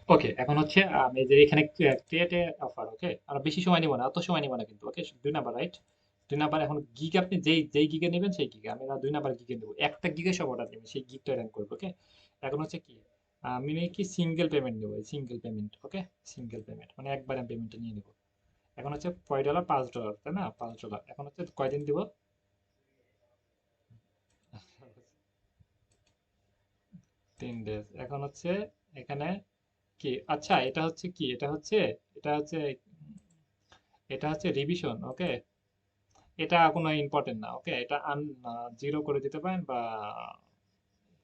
ওকে, এখন হচ্ছে আমি যে এখানে ক্রিয়েট এ অফার। ওকে, আর বেশি সময় নিব না, অত সময় নিব না কিন্তু। ওকে, 2 নাম্বার, রাইট? 2 নাম্বার, এখন গিগ আপনি যেই যেই গিগে নেবেন সেই গিগে, আমি না 2 নাম্বার গিগে নেবো, একটা গিগে সব অর্ডার নেবেন, সেই গিগটা র্যাঙ্ক করবো। ওকে, এখন হচ্ছে কি, আমি কি সিঙ্গেল পেমেন্ট নেবো, সিঙ্গেল পেমেন্ট। ওকে, সিঙ্গেল পেমেন্ট মানে একবার আমি পেমেন্টটা নিয়ে নেবো। এখন হচ্ছে কয় ডলার, $5, তাই না? $5। এখন হচ্ছে কয়দিন দিব? 3 ডেজ। এখন হচ্ছে এখানে কি, আচ্ছা এটা হচ্ছে কি, এটা হচ্ছে এটা হচ্ছে রিভিশন। ওকে, এটা কোনো ইম্পর্টেন্ট না। ওকে, এটা জিরো করে দিতে পারেন, বা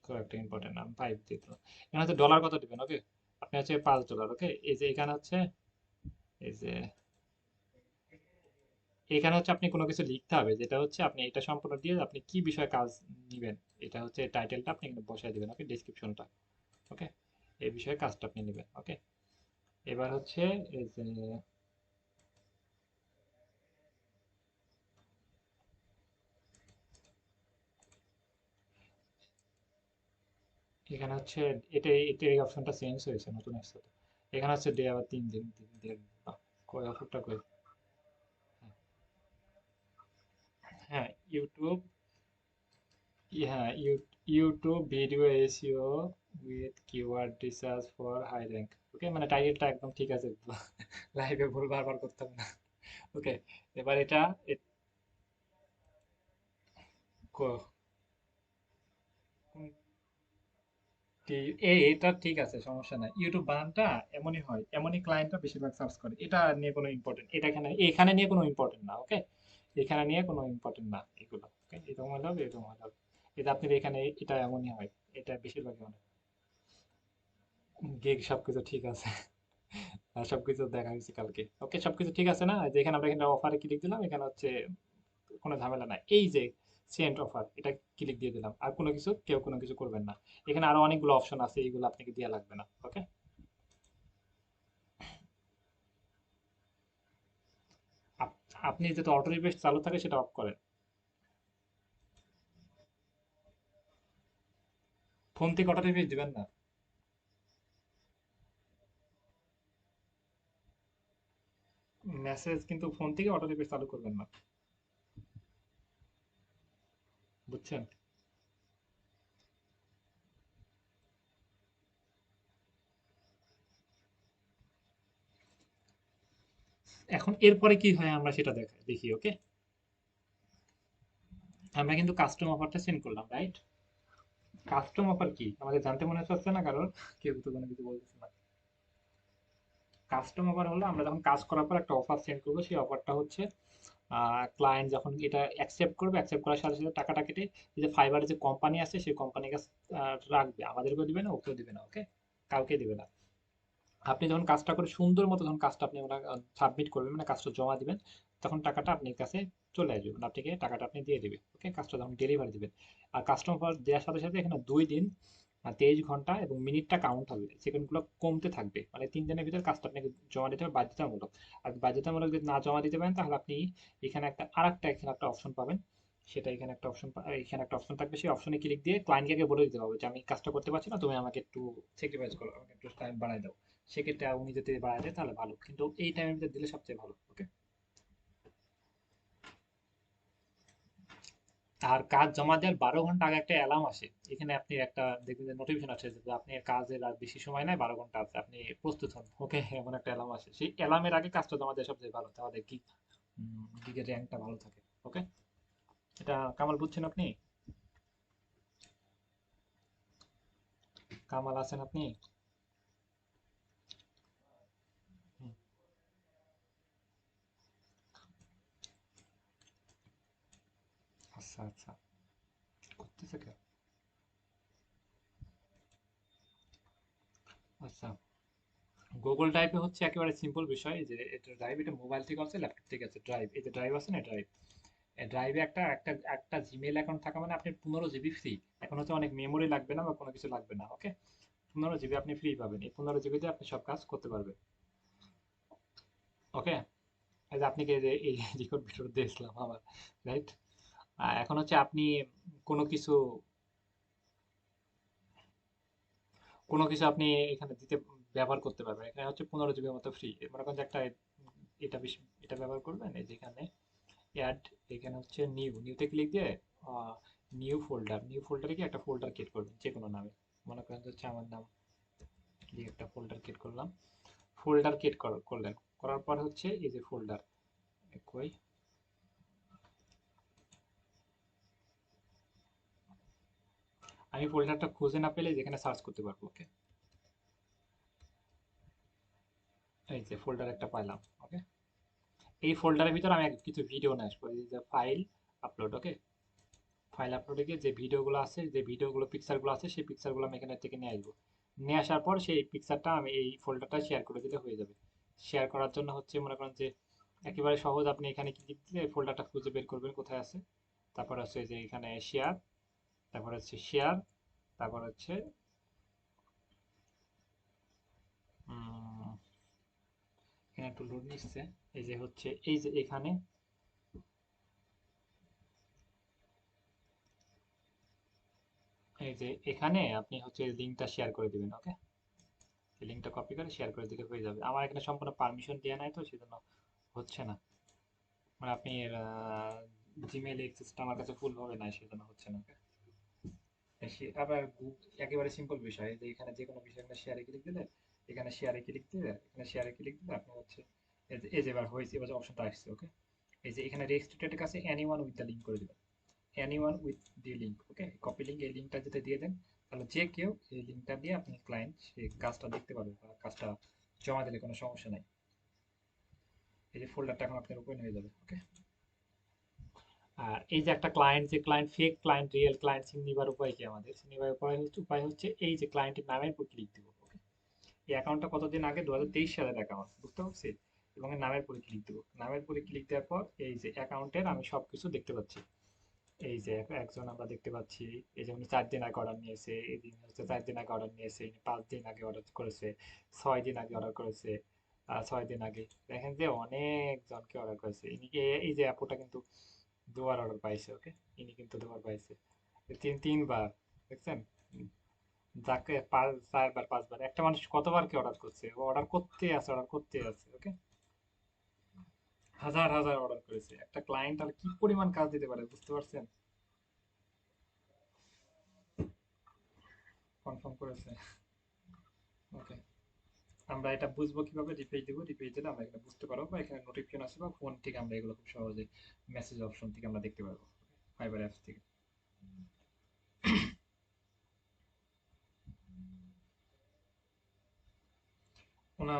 খুব একটা ইম্পর্টেন্ট না, 5 দিত। এখানে হচ্ছে ডলার কত দিবেন। ওকে, আপনি হচ্ছে $5। ওকে, এই যে এখানে হচ্ছে, এই যে এখানে হচ্ছে আপনি কোনো কিছু লিখতে হবে, যেটা হচ্ছে আপনি এটা সম্পূর্ণ দিয়ে আপনি কি বিষয়ে কাজ নিবেন, এটা হচ্ছে টাইটেলটা আপনি এখানে বসায় দিবেন। ওকে, ডেসক্রিপশনটা। ওকে, এই বিষয়ে কাজটা আপনি নেবেন। ওকে, এবার হচ্ছে এই যে এখানে হচ্ছে এটা এই অপশনটা চেঞ্জ হয়েছে, নতুন আসছে তো। এখানে হচ্ছে ডে আবার 3 দিন, 3 দিন। কয় অফারটা কই? হ্যাঁ, ইউটিউব, হ্যাঁ YouTube video SEO with keyword research for high rank. Okay, মানে টাইটেলটা একদম ঠিক আছে, লাইভে ভুল বারবার করতে হবে না। ওকে, এবার এটা কোন- এটা ঠিক আছে, সমস্যা নাই। ইউটিউব বানানটা এমনই হয়, এমনই ক্লায়েন্টরা বেশিরভাগ সার্চ করে। এটা নিয়ে কোনো ইম্পর্টেন্ট, এটা এখানে এখানে নিয়ে কোনো ইম্পর্টেন্ট না। ওকে, এখানে নিয়ে কোনো ইম্পর্টেন্ট না এগুলো। ওকে, এরকম হলে হবে, এরকম হলে হবে। এটা আপনার এখানে এটা এমনই হয়, এটা বেশিরভাগই মানে গিগ সবকিছু ঠিক আছে। আর সবকিছু দেখা হয়েছে কালকে। ওকে, সবকিছু ঠিক আছে না? যে এখানে আমরা এখানে অফারে ক্লিক দিলাম, এখানে হচ্ছে কোনো ঝামেলা নাই। এই যে সেন্ড অফার, এটা ক্লিক দিয়ে দিলাম, আর কোনো কিছু কেউ কোনো কিছু করবেন না। এখানে আরো অনেকগুলো অপশন আছে, এইগুলো আপনাকে দেওয়া লাগবে না। ওকে, আপনি যাতে অটো রিফ্রেশ চালু থাকে সেটা অফ করেন। ফোন থেকে অটো রিফ্রেশ দিবেন না। মেসেজ কিন্তু ফোন থেকে অটো রিফ্রেশ চালু করবেন না, বুঝছেন? এখন এরপরে কি হয় আমরা সেটা দেখি। ওকে, আমরা কিন্তু কাস্টম অফারটা সেন্ড করলাম, রাইট? কাস্টম অফার কি আমাদের জানতে মনে হচ্ছে না কারোর? কেউ তো কোনো কিছু বলতেছে না। কাস্টম অফার হলো আমরা যখন কাজ করার পর একটা অফার সেন্ড করবো, সেই অফারটা হচ্ছে ক্লায়েন্ট যখন এটা অ্যাকসেপ্ট করবে, অ্যাকসেপ্ট করার সাথে সাথে টাকাটা কেটে এই যে ফাইবারের যে কোম্পানি আছে সেই কোম্পানির কাছে রাখবে, আমাদেরকেও দিবে না, ওকেও দিবে না। ওকে, কাউকে দিবে না। আপনি যখন কাজটা করে সুন্দর মতো, যখন কাজটা আপনি সাবমিট করবেন, মানে কাজটা জমা দিবেন, তখন টাকাটা আপনার কাছে চলে আসবে, মানে আপনাকে টাকাটা আপনি দিয়ে দিবে। ওকে, কাজটা যখন ডেলিভারি দিবেন। আর কাস্টমার দেওয়ার সাথে সাথে এখানে 2 দিন 23 ঘন্টা এবং মিনিটটা কাউন্ট হবে, সেকেন্ডগুলো কমতে থাকবে। মানে 3 দিনের ভিতরে কাজটা আপনাকে জমা দিতে হবে বাধ্যতামূলক। আর বাধ্যতামূলক যদি না জমা দিতে পারেন, তাহলে আপনি এখানে একটা আরেকটা এখানে একটা অপশন পাবেন। সেটা এখানে একটা অপশন, এখানে একটা অপশন থাকবে, সেই অপশনে ক্লিক দিয়ে ক্লায়েন্টকে বলে দিতে হবে যে আমি কাজটা করতে পারছি না, তুমি আমাকে একটু স্যাক্রিফাইস করো, আমাকে একটু টাইম বাড়াই দাও। সেক্ষেত্রে উনি যদি বাড়ায় দেয় তাহলে ভালো, কিন্তু এই টাইমের ভিতরে দিলে সবচেয়ে ভালো। ওকে, আর কাজ জমা দেওয়ার 12 ঘন্টা আগে একটা অ্যালার্ম আসে। এখানে আপনি একটা দেখবেন যে নোটিফিকেশন আসে যে আপনি কাজের আর বেশি সময় নাই, 12 ঘন্টা আছে, আপনি প্রস্তুত হন। ওকে, এমন একটা অ্যালার্ম আসে, সেই অ্যালার্মের আগে কাজটা জমা দেওয়া সবচেয়ে ভালো, তাহলে কি গিগের র্যাঙ্কটা ভালো থাকে। ওকে, এটা কামাল বুঝছেন আপনি? কামাল আছেন আপনি? হুম, আচ্ছা আচ্ছা, করতেছে কে? আচ্ছা, গুগল ড্রাইভে হচ্ছে একেবারে সিম্পল বিষয় যে এটা ড্রাইভ, এটা মোবাইল থেকে আছে, ল্যাপটপ থেকে আছে। ড্রাইভ, এই যে ড্রাইভ আছে না, ড্রাইভ, ড্রাইভে একটা একটা একটা জিমেইল অ্যাকাউন্ট থাকা মানে আপনি 15 জিবি ফ্রি। এখন হচ্ছে অনেক মেমোরি লাগবে না বা কোনো কিছু লাগবে না। ওকে, 15 জিবি আপনি ফ্রি পাবেন, এই 15 জিবি দিয়ে আপনি সব কাজ করতে পারবেন। ওকে, এই যে আপনি এই রেকর্ড ভিডিও দিয়েছিলাম আমার, রাইট? এখন হচ্ছে আপনি কোনো কিছু কোনো কিছু আপনি এখানে দিতে ব্যবহার করতে পারবেন। এখানে হচ্ছে 15 জিবির মতো ফ্রি। মনে করেন যে একটা এটা এটা ব্যবহার করবেন, এই যেখানে অ্যাড, এখানে হচ্ছে নিউতে ক্লিক দিয়ে নিউ ফোল্ডারে গিয়ে একটা ফোল্ডার ক্রিয়েট করবেন যে কোনো নামে। মনে করেন যে হচ্ছে আমার নাম দিয়ে একটা ফোল্ডার ক্রিয়েট করলাম। ফোল্ডার ক্রিয়েট করলেন, করার পর হচ্ছে এই যে ফোল্ডার, কই আমি ফোল্ডারটা খুঁজে না পেলে যেখানে সার্চ করতে পারবো। ওকে, এই যে ফোল্ডার একটা পাইলাম। ওকে, এই ফোল্ডারের ভিতরে আমি কিছু ভিডিও নিয়ে আসবো। এই যে ফাইল আপলোড। ওকে, ফাইল আপলোডে গিয়ে যে ভিডিওগুলো আছে, যে ভিডিওগুলো পিকচারগুলো আছে, সেই পিকচারগুলো আমি এখানে থেকে নিয়ে আসবো। নিয়ে আসার পর সেই পিকচারটা আমি এই ফোল্ডারটা শেয়ার করে দিলে হয়ে যাবে। শেয়ার করার জন্য হচ্ছে মনে করেন যে একেবারে সহজ, আপনি এখানে ক্লিক দিলে ফোল্ডারটা খুঁজে বের করবেন কোথায় আছে। তারপর হচ্ছে যে এখানে শেয়ার, তারপর হচ্ছে শেয়ার, তারপর হচ্ছে এখানে একটু লোড নিচ্ছে। এই যে হচ্ছে এই যে এখানে, এই যে এখানে আপনি হচ্ছে লিঙ্কটা শেয়ার করে দিবেন। ওকে, লিঙ্কটা কপি করে শেয়ার করে দিলে হয়ে যাবে। আমার এখানে সম্পূর্ণ পারমিশন দেওয়া নাই তো সেজন্য হচ্ছে না। মানে আপনি জিমেইল অ্যাক্সেসটা আমার কাছে ফুল ভাবে নাই সেজন্য হচ্ছে না। আবার একেবারে সিম্পল বিষয়, যে এখানে যে কোনো বিষয় এখানে শেয়ারে ক্লিক দিলে, এখানে শেয়ারে ক্লিক দিলে, এখানে শেয়ারে ক্লিক দিলে আপনি হচ্ছে এই যে এবার হয়েছে, এবার অপশনটা আসছে। ওকে, এই যে এখানে রেজিস্ট্রেটেড কাছে এনিওয়ান উইথ দ্য লিঙ্ক করে দিবেন। Anyone with the link. Okay, copy link, এই লিঙ্কটা যদি দিয়ে দেন তাহলে যে কেউ এই লিঙ্কটা দিয়ে আপনি ক্লায়েন্ট সেই কাজটা দেখতে পারবে বা কাজটা জমা দিলে কোনো সমস্যা নাই। এই যে ফোল্ডারটা এখন আপনার ওপেন হয়ে যাবে। ওকে, আর এই যে একটা ক্লায়েন্ট, যে client fake client real client চিনিবার উপায় কি? আমাদের চিনিবার উপায় হচ্ছে এই যে ক্লায়েন্টের নামের উপর ক্লিক দিব। ওকে, এই অ্যাকাউন্টটা কতদিন আগে, 2023 সালের অ্যাকাউন্ট, বুঝতে পারছি। এবং এর নামের পরে ক্লিক দেবো। নামের পরে ক্লিক দেওয়ার পর এই যে অ্যাকাউন্টের আমি সবকিছু দেখতে পাচ্ছি। এই যে একজন আমরা দেখতে পাচ্ছি, এই যে উনি 4 দিন আগে অর্ডার নিয়েছে, এই দিন হচ্ছে 4 দিন আগে অর্ডার নিয়েছে, ইনি 5 দিন আগে অর্ডার করেছে, 6 দিন আগে অর্ডার করেছে, 6 দিন আগে। দেখেন যে অনেক জনকে অর্ডার করেছে। ইনি এই যে আপুটা কিন্তু দুবার অর্ডার পাইছে। ওকে, ইনি কিন্তু দুবার পাইছে, তিনবার, দেখছেন? উম, যাকে 4বার 5বার, একটা মানুষ কতবার কি অর্ডার করছে, ও অর্ডার করতে আছে, অর্ডার করতে আছে। ওকে, হাজার হাজার অর্ডার করেছে। একটা ক্লায়েন্ট আর কি পরিমাণ কাজ দিতে পারে, বুঝতে পারছেন? কনফার্ম করেছে। ওকে, আমরা এটা বুঝবো কিভাবে? রিপ্লাই দিব, রিপ্লাই দিলে আমরা এখানে বুঝতে পারবো, বা এখানে নোটিফিকেশন আসবে, বা ফোন থেকে আমরা এগুলো খুব সহজে মেসেজ অপশন থেকে আমরা দেখতে পারবো, ফাইবার অ্যাপস থেকে।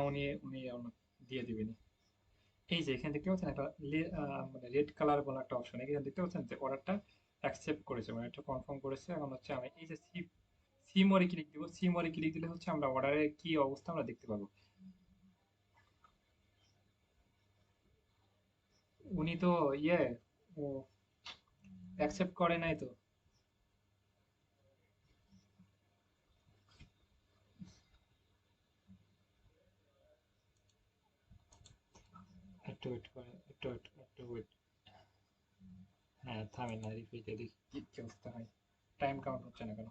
উনি দিয়ে দিবেন। এই যে এখানে দেখতে পাচ্ছেন একটা মানে রেড কালার বলে একটা অপশন, এখানে দেখতে পাচ্ছেন যে অর্ডারটা অ্যাকসেপ্ট করেছে, মানে এটা কনফার্ম করেছে। এখন হচ্ছে আমি এই যে সি মোরে ক্লিক দিব। সি মোরে ক্লিক দিলে হচ্ছে আমরা অর্ডারের কি অবস্থা আমরা দেখতে পাবো। উনি তো ইয়ে ও অ্যাকসেপ্ট করে নাই তো। একটু ওয়েট করে, একটু ওয়েট। হ্যাঁ, থামেন না, রিপিটে দেখি কি কি অবস্থা হয়। টাইম কাউন্ট হচ্ছে না কেন?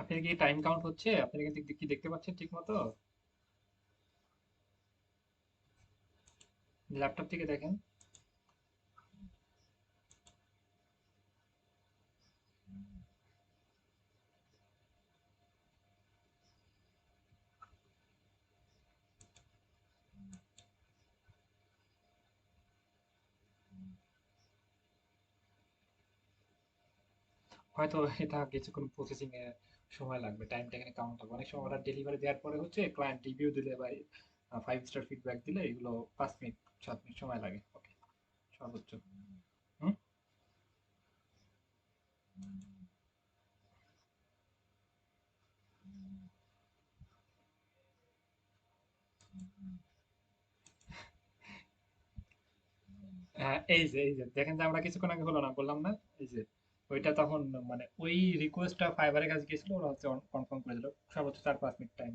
আপনার কি টাইম কাউন্ট হচ্ছে? আপনি কিন্তু কি দেখতে পাচ্ছেন ঠিক মতো? ল্যাপটপ থেকে দেখেন। হয়তো এটা কিছুক্ষণ প্রসেসিং এ সময় লাগবে, টাইমটা এখানে কাউন্ট হবে। অনেক সময় অর্ডার ডেলিভারি দেওয়ার পরে হচ্ছে ক্লায়েন্ট রিভিউ দিলে বা 5 স্টার ফিডব্যাক দিলে এগুলো 5 মিনিট 7 মিনিট সময় লাগে। ওকে, সর্বোচ্চ। হুম। হ্যাঁ, এই যে দেখেন যে আমরা কিছুক্ষণ আগে হলো না বললাম না, এই যে ওইটা তখন মানে ওই রিকোয়েস্টটা ফাইবারের কাছে গিয়েছিল, ওরা হচ্ছে কনফার্ম করে দিল। সর্বোচ্চ 4-5 মিনিট টাইম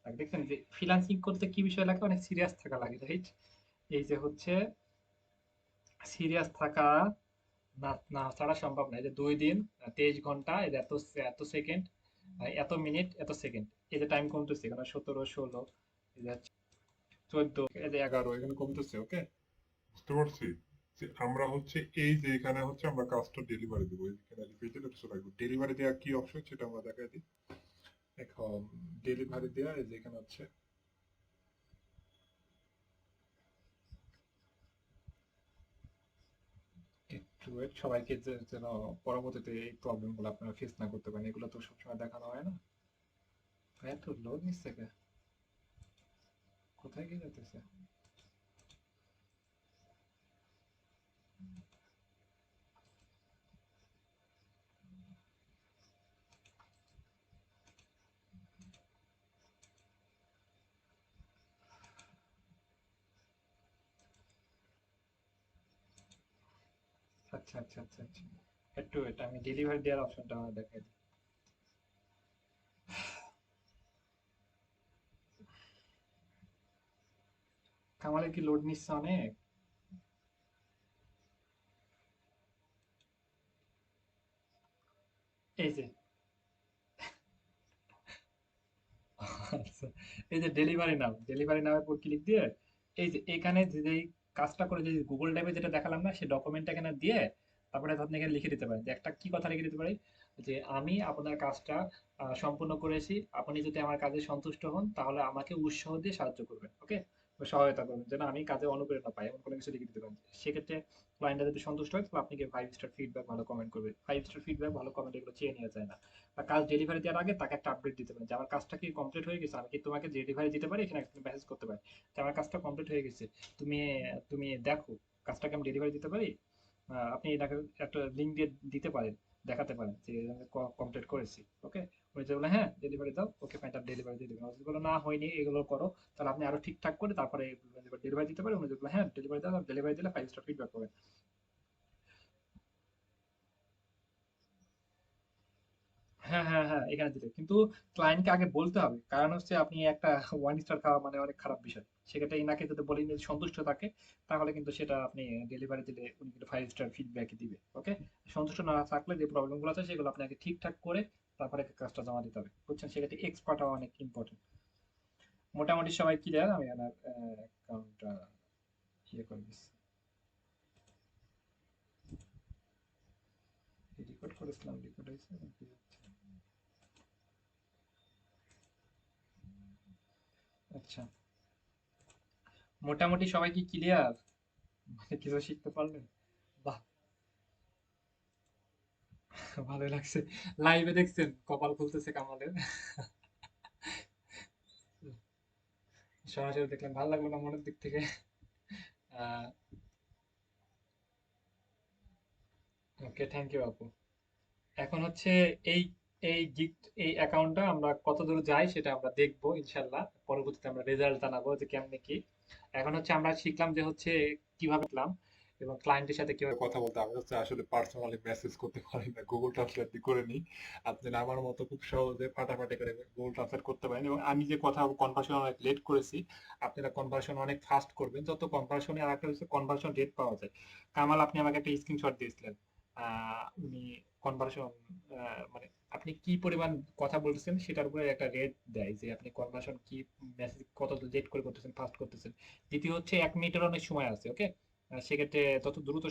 লাগে। দেখছেন যে ফ্রিল্যান্সিং করতে কি বিষয় লাগে, অনেক সিরিয়াস থাকা লাগে, রাইট? এই যে হচ্ছে সিরিয়াস থাকা না, না ছাড়া সম্ভব না। এই যে 2 দিন 23 ঘন্টা, এই যে এত সেকেন্ড, এত মিনিট, এত সেকেন্ড, এই যে টাইম কমতেছে এখানে 17, 16, এই যে 14, এই যে 11 এখানে কমতেছে। ওকে, বুঝতে পারছি যে আমরা হচ্ছে এই যে এখানে হচ্ছে আমরা কাজটা ডেলিভারি দেবো, এখানে রিপিটেড এপিসোড রাখবো। ডেলিভারি দেওয়া কি অপশন সেটা আমরা দেখাই দিই। এখন ডেলিভারি দেওয়া এই যে এখানে হচ্ছে একটু wait, সবাইকে যেন পরবর্তীতে এই প্রবলেম গুলো আপনারা ফেস না করতে পারেন, এগুলো তো সবসময় দেখানো হয় না। এত লোড নিচ্ছে কে? কোথায় গিয়ে যেতেছে? আচ্ছা আচ্ছা আচ্ছা আচ্ছা, একটু এটা আমি ডেলিভারি দেওয়ার অপশনটা দেখাই দিই। কামালের কি লোড নিচ্ছে অনেক? এই যে আচ্ছা, এই যে ডেলিভারি নামের উপর ক্লিক দিয়ে এই যে এখানে যে যেই কাজটা করে, যে গুগল ড্রাইভে যেটা দেখালাম না, সেই ডকুমেন্টটা এখানে দিয়ে তারপরে আপনি এখানে লিখে দিতে পারেন যে একটা কি কথা লিখে দিতে পারি, যে আমি আপনার কাজটা সম্পূর্ণ করেছি, আপনি যদি আমার কাজে সন্তুষ্ট হন তাহলে আমাকে উৎসাহ দিয়ে সাহায্য করবেন। ওকে, সহায়তা করবেন যেন আমি কাজে অনুপ্রেরণা পাই, এমন কোনো কিছু লিখে দিতে পারেন। সেক্ষেত্রে ক্লায়েন্টরা যদি সন্তুষ্ট হয় তাহলে আপনাকে 5 স্টার ফিডব্যাক, ভালো কমেন্ট করবে। 5 স্টার ফিডব্যাক, ভালো কমেন্ট, এগুলো চেয়ে নেওয়া যায় না। বা কাজ ডেলিভারি দেওয়ার আগে তাকে একটা আপডেট দিতে পারেন যে আমার কাজটা কি কমপ্লিট হয়ে গেছে, আমি কি তোমাকে ডেলিভারি দিতে পারি, এখানে একটা মেসেজ করতে পারি যে আমার কাজটা কমপ্লিট হয়ে গেছে, তুমি তুমি দেখো কাজটাকে আমি ডেলিভারি দিতে পারি। আপনি এটাকে একটা লিঙ্ক দিয়ে দিতে পারেন, দেখাতে পারেন যে আমি কমপ্লিট করেছি। ওকে, উনি যদি বলে হ্যাঁ ডেলিভারি দাও, ওকে ফাইন, তার ডেলিভারি দিয়ে দেবেন। যদি বলে না হয়নি, এগুলো করো, তাহলে আপনি আরো ঠিকঠাক করে তারপরে ডেলিভারি দিতে পারেন। উনি যদি বলে হ্যাঁ ডেলিভারি দাও, ডেলিভারি দিলে 5 স্টার ফিডব্যাক পাবেন। হ্যাঁ হ্যাঁ হ্যাঁ, এখানে দিতে কিন্তু ক্লায়েন্টকে আগে বলতে হবে, কারণ হচ্ছে আপনি একটা 1 স্টার খাওয়া মানে অনেক খারাপ বিষয়। সেক্ষেত্রে ইনাকে যদি বলেন যে সন্তুষ্ট থাকে, তাহলে কিন্তু সেটা আপনি ডেলিভারি দিলে উনি কিন্তু 5 স্টার ফিডব্যাক দিবে। ওকে, সন্তুষ্ট না থাকলে যে প্রবলেম গুলো আছে সেগুলো আপনাকে ঠিকঠাক করে তারপরে কাজটা জমা দিতে হবে, বুঝছেন? সেক্ষেত্রে এক্সপার্ট হওয়া অনেক ইম্পর্টেন্ট। মোটামুটি সবাই ক্লিয়ার? আমি আমার অ্যাকাউন্টটা ইয়ে করে দিচ্ছি, রেকর্ড করেছিলাম, রেকর্ড হয়েছে নাকি? আচ্ছা, মোটামুটি সবাই কি ক্লিয়ার? মানে কিছু শিখতে পারলেন? বাহ, ভালোই লাগছে। লাইভে দেখছেন কপাল খুলতেছে কামালের? সরাসরি দেখলাম, ভালো লাগলো না মনের দিক থেকে? ওকে, থ্যাংক ইউ আপু। এখন হচ্ছে এই এই গিফট, এই অ্যাকাউন্টটা আমরা কত দূর যাই সেটা আমরা দেখবো ইনশাল্লাহ। পরবর্তীতে আমরা রেজাল্ট জানাবো যে কেমনে কি। এখন হচ্ছে আমরা শিখলাম যে হচ্ছে কিভাবে লিখলাম এবং ক্লায়েন্টের সাথে কিভাবে কথা বলতে। আমি হচ্ছে আসলে পার্সোনালি মেসেজ করতে পারি না, গুগল ট্রান্সলেট দিয়ে করে নিই। আপনি আমার মতো খুব সহজে ফাটাফাটি করে গুগল ট্রান্সলেট করতে পারেন, এবং আমি যে কথা কনভার্সন অনেক লেট করেছি, আপনারা কনভার্সন অনেক ফাস্ট করবেন। যত কনভার্সনে আর একটা হচ্ছে কনভার্সন রেট পাওয়া যায়। কামাল, আপনি আমাকে একটা স্ক্রিনশট দিয়েছিলেন, উনি কনভার্সন মানে আপনি কি পরিমাণ কথা বলতেছেন সেটার উপরে একটা রেট দেয়, যে আপনি কনভার্সন কি, মেসেজ কত লেট করে করতেছেন, ফাস্ট করতেছেন। দ্বিতীয় হচ্ছে 1 মিনিটের অনেক সময় আছে। ওকে, সেক্ষেত্রে তত দ্রুত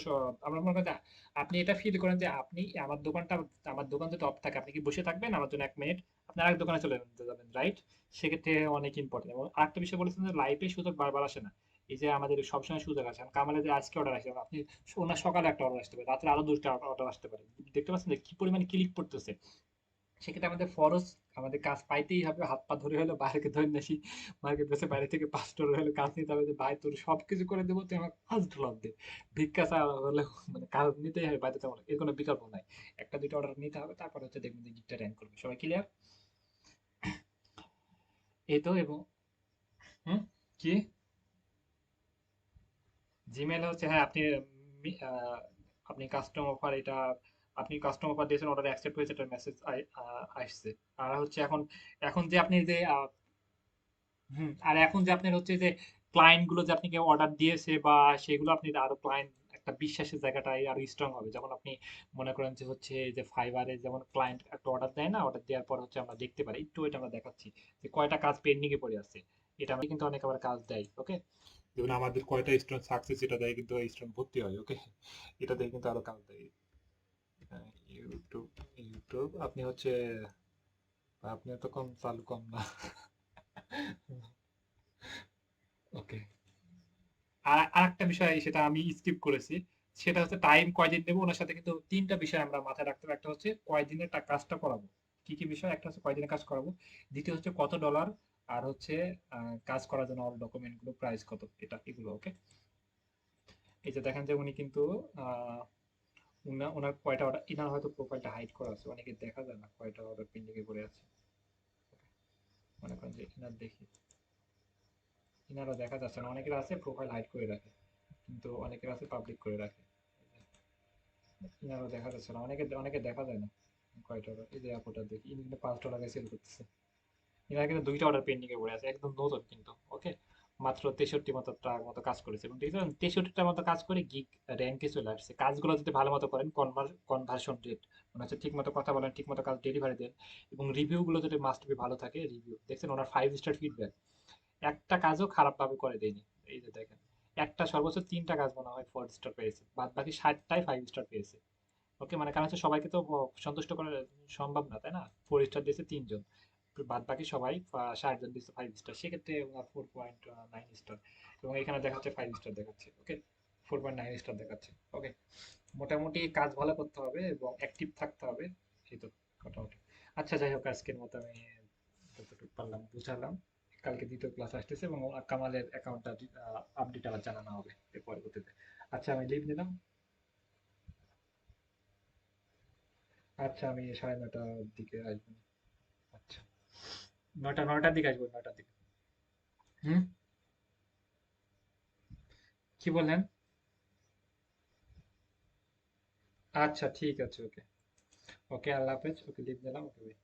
আমরা মনে করেন যে আপনি এটা ফিল করেন যে আপনি আমার দোকানটা, আমার দোকান যদি অফ থাকে, আপনি কি বসে থাকবেন আমার জন্য 1 মিনিট? আপনি আরেক দোকানে চলে যাবেন, রাইট? সেক্ষেত্রে অনেক ইম্পর্টেন্ট। এবং আরেকটা বিষয় বলেছেন যে লাইফে সুযোগ বারবার আসে না। এই যে আমাদের সবসময় সুযোগ আছে। কামালে যে আজকে অর্ডার আসে, আপনি ওনার সকালে একটা অর্ডার আসতে পারে, রাত্রে আরো 2টা অর্ডার আসতে পারে। দেখতে পাচ্ছেন যে কি পরিমাণে ক্লিক পড়তেছে। সেক্ষেত্রে আমাদের ফরজ, আমাদের কাজ পাইতেই হবে, হাত পা ধরে হলো বাইরে ধরে নাসি, মার্কেট প্লেসে বাইরে থেকে $5 হলে কাজ নিতে হবে, যে ভাই তোর সবকিছু করে দেবো, তুই আমার $5 দে। ভিক্ষা চাওয়া হলে মানে কাজ নিতেই হবে বাধ্যতামূলক, এর কোনো বিকল্প নাই। একটা দুইটা অর্ডার নিতে হবে, তারপর হচ্ছে দেখবেন যে গিফটটা র্যাঙ্ক করবে। সবাই ক্লিয়ার? এই তো। এবং হুম, কি জিমেল হচ্ছে, হ্যাঁ আপনি আপনি কাস্টম অফার এটা, আপনি কাস্টম অফার দিয়েছেন, অর্ডার অ্যাকসেপ্ট হয়েছে, এটার মেসেজ আসছে। আর হচ্ছে এখন, এখন যে আপনি যে আর এখন যে আপনার হচ্ছে যে ক্লায়েন্ট গুলো যে আপনাকে অর্ডার দিয়েছে বা সেগুলো আপনি আরো ক্লায়েন্ট একটা বিশ্বাসের জায়গাটাই আরো স্ট্রং হবে যখন আপনি মনে করেন যে হচ্ছে যে ফাইবারে যেমন ক্লায়েন্ট একটা অর্ডার দেয় না, অর্ডার দেওয়ার পর হচ্ছে আমরা দেখতে পারি, একটু এটা আমরা দেখাচ্ছি যে কয়টা কাজ পেন্ডিং এ পড়ে আছে। এটা আমরা কিন্তু অনেক আবার কাজ দেয়। ওকে, যেমন আমাদের কয়টা স্টুডেন্ট সাকসেস এটা দেয়, কিন্তু স্টুডেন্ট ভর্তি হয়। ওকে, এটা দিয়ে কিন্তু আরো কাজ দেয়। ইউটিউব, ইউটিউব আপনি হচ্ছে, আপনি তো কম চালু কম না। ওকে, আর আরেকটা বিষয় সেটা আমি স্কিপ করেছি, সেটা হচ্ছে টাইম কয়দিন নেবো ওনার সাথে, কিন্তু তিনটা বিষয় আমরা মাথায় রাখতে হবে। একটা হচ্ছে কয়দিনের কাজটা করাবো, কি কি বিষয়, একটা হচ্ছে কয়দিনের কাজ করাবো, দ্বিতীয় হচ্ছে কত ডলার, আর হচ্ছে কাজ করার জন্য অল ডকুমেন্ট গুলো প্রাইস কত, এটা এগুলো। ওকে, এই যে দেখেন যে উনি কিন্তু আহ ওনার কয়টা অর্ডার, ইনার হয়তো প্রোফাইলটা হাইড করা আছে, অনেকে দেখা যায় না কয়টা অর্ডার পেন্ডিং এ পড়ে আছে। মনে করেন যে ইনার দেখি, ইনারও দেখা যাচ্ছে না, অনেকের আছে প্রোফাইল হাইড করে রাখে, কিন্তু অনেকের আছে পাবলিক করে রাখে। ইনারও দেখা যাচ্ছে না, অনেকে অনেকে দেখা যায় না কয়টা অর্ডার। এই যে অ্যাপোটা দেখি, ইনি কিন্তু $5 সেল করতেছে। ইনার কিন্তু দুইটা অর্ডার পেন্ডিং এ পড়ে আছে, একদম নতুন কিন্তু। ওকে, মাত্র 63 মতো কাজ করেছে, এবং দেখবেন 63টার মতো কাজ করে গিগ র্যাঙ্কে চলে আসছে। কাজগুলো যদি ভালো মতো করেন, কনভার্সন রেট মানে হচ্ছে ঠিক মতো কথা বলেন, ঠিক মতো কাজ ডেলিভারি দেন, এবং রিভিউ গুলো যদি মাস্ট বি ভালো থাকে, রিভিউ দেখছেন ওনার 5 স্টার ফিডব্যাক, একটা কাজও খারাপ ভাবে করে দেয়নি। এই যে দেখেন, একটা সর্বোচ্চ 3টা কাজ মনে হয় 4 স্টার পেয়েছে, বাদ বাকি 60টাই 5 স্টার পেয়েছে। ওকে, মানে কারণ হচ্ছে সবাইকে তো সন্তুষ্ট করা সম্ভব না, তাই না? 4 স্টার দিয়েছে 3 জন, বাদ বাকি সবাই 60 জন দিচ্ছে 5 স্টার, সেক্ষেত্রে 4.9 স্টার, এবং এখানে দেখাচ্ছে 5 স্টার দেখাচ্ছে। ওকে, 4.9 স্টার দেখাচ্ছে। ওকে, মোটামুটি কাজ ভালো করতে হবে এবং অ্যাক্টিভ থাকতে হবে, এই তো মোটামুটি। আচ্ছা, যাই হোক, আজকের মতো আমি যতটুকু পারলাম বুঝালাম। কালকে দ্বিতীয় ক্লাস আসতেছে এবং কামালের অ্যাকাউন্টটা আপডেট আবার জানানো হবে এর পরবর্তীতে। আচ্ছা, আমি লিভ নিলাম। আচ্ছা, আমি 9:30টার দিকে আসবো। আচ্ছা, 9টার দিকে আসবো, 9টার দিকে। হুম, কি বললেন? আচ্ছা, ঠিক আছে। ওকে, ওকে, আল্লাহ হাফেজ। ওকে, লিভ দিলাম। ওকে।